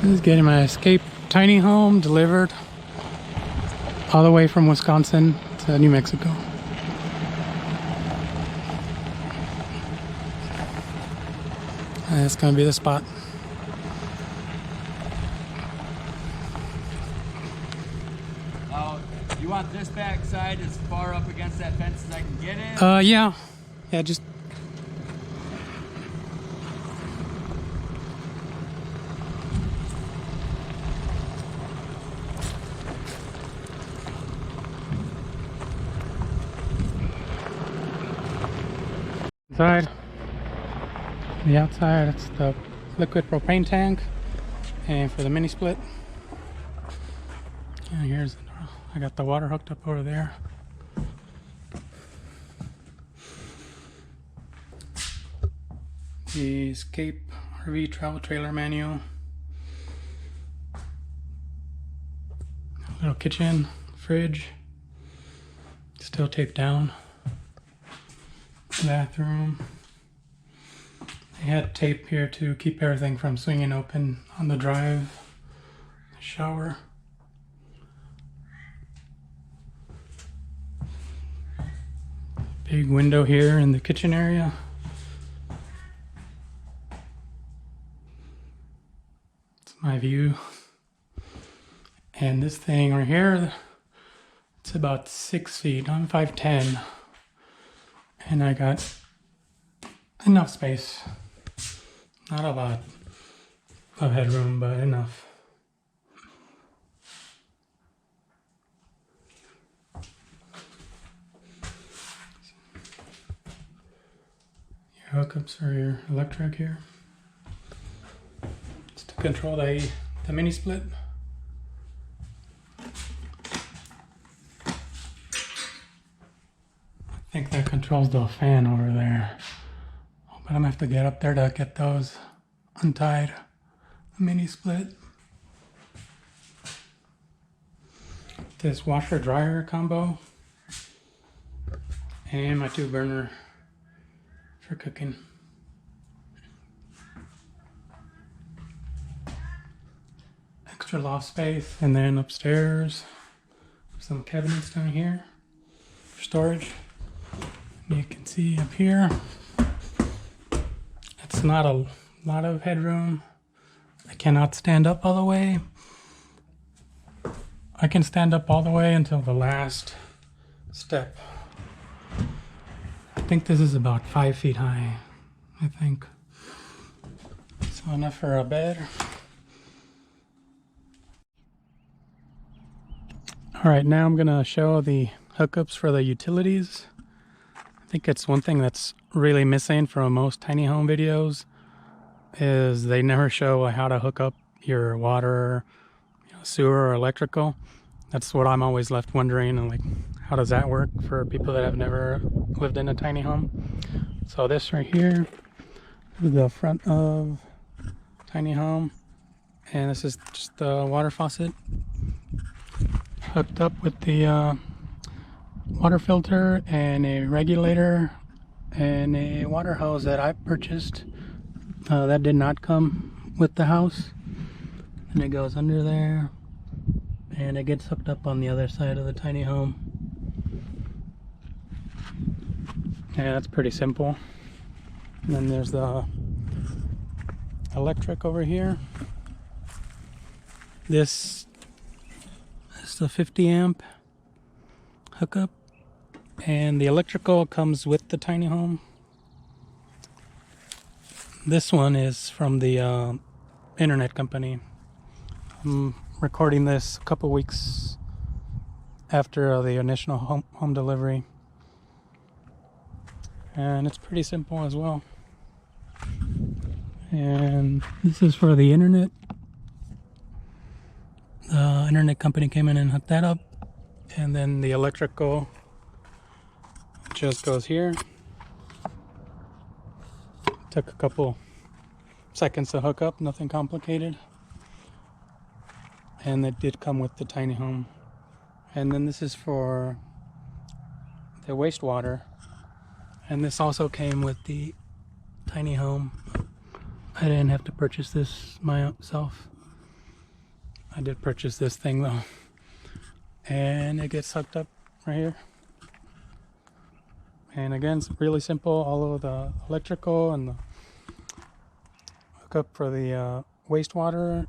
This is getting my Escape tiny home delivered all the way from Wisconsin to New Mexico. And it's gonna be the spot. Now, you want this back side as far up against that fence as I can get in? Yeah, just. Inside, the outside, it's the liquid propane tank, and for the mini split. And here's, I got the water hooked up over there. The Escape RV travel trailer manual. Little kitchen, fridge, still taped down. Bathroom. They had tape here to keep everything from swinging open on the drive. Shower. Big window here in the kitchen area. It's my view. And this thing right here, it's about 6 feet. I'm 5'10". And I got enough space. Not a lot of headroom, but enough. Your hookups are your electric here. It's to control the mini split. I think that controls the fan over there. But I'm gonna have to get up there to get those untied. The mini split. This washer dryer combo. And my 2-burner for cooking. Extra loft space. And then upstairs, some cabinets down here for storage. You can see up here, it's not a lot of headroom. I cannot stand up all the way. I can stand up all the way until the last step. I think this is about 5 feet high, I think. So enough for a bed. All right, now I'm gonna show the hookups for the utilities. I think it's one thing that's really missing from most tiny home videos is they never show how to hook up your water, sewer, or electrical. That's what I'm always left wondering, like, how does that work for people that have never lived in a tiny home? So this right here is the front of tiny home, and this is just the water faucet hooked up with the water filter and a regulator and a water hose that I purchased that did not come with the house, and it goes under there and it gets hooked up on the other side of the tiny home. Yeah, that's pretty simple. And then there's the electric over here. This is the 50 amp hookup, and the electrical comes with the tiny home. This one is from the internet company. I'm recording this a couple weeks after the initial home delivery, and it's pretty simple as well. And this is for the internet. The internet company came in and hooked that up. And then the electrical just goes here. Took a couple seconds to hook up, nothing complicated. And it did come with the tiny home. And then this is for the wastewater. And this also came with the tiny home. I didn't have to purchase this myself. I did purchase this thing though. And it gets hooked up right here. And again, it's really simple. All of the electrical and the hookup for the wastewater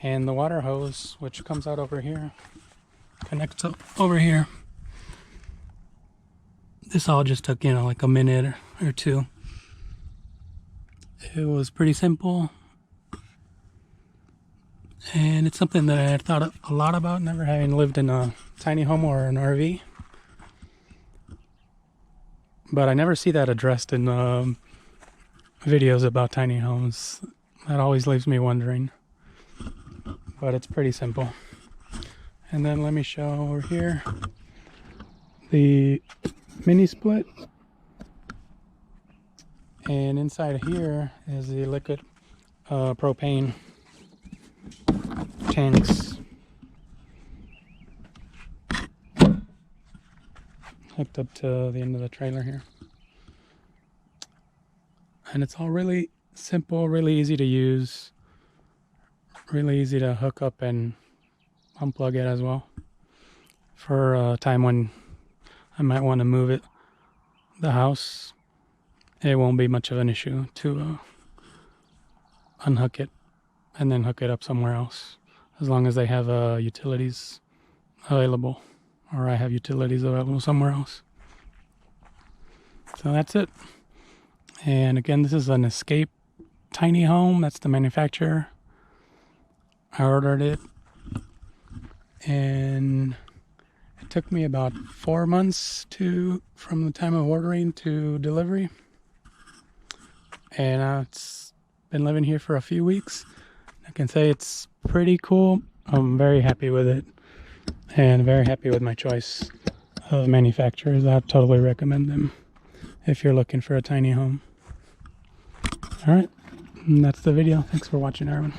and the water hose, which comes out over here, connects up over here. This all just took, like a minute or two. It was pretty simple. And it's something that I had thought a lot about, never having lived in a tiny home or an RV. But I never see that addressed in videos about tiny homes. That always leaves me wondering. But it's pretty simple. And then let me show over here the mini split. And inside of here is the liquid propane tanks hooked up to the end of the trailer here. And it's all really simple, really easy to use, really easy to hook up and unplug it as well for a time when I might want to move the house. It won't be much of an issue to unhook it and then hook it up somewhere else, as long as they have utilities available, or I have utilities available somewhere else. So that's it. And again, this is an Escape tiny home. That's the manufacturer. I ordered it, and it took me about 4 months from the time of ordering to delivery. And it's been living here for a few weeks. I can say it's pretty cool. I'm very happy with it, and very happy with my choice of manufacturers. I totally recommend them if you're looking for a tiny home. All right, and that's the video. Thanks for watching, everyone.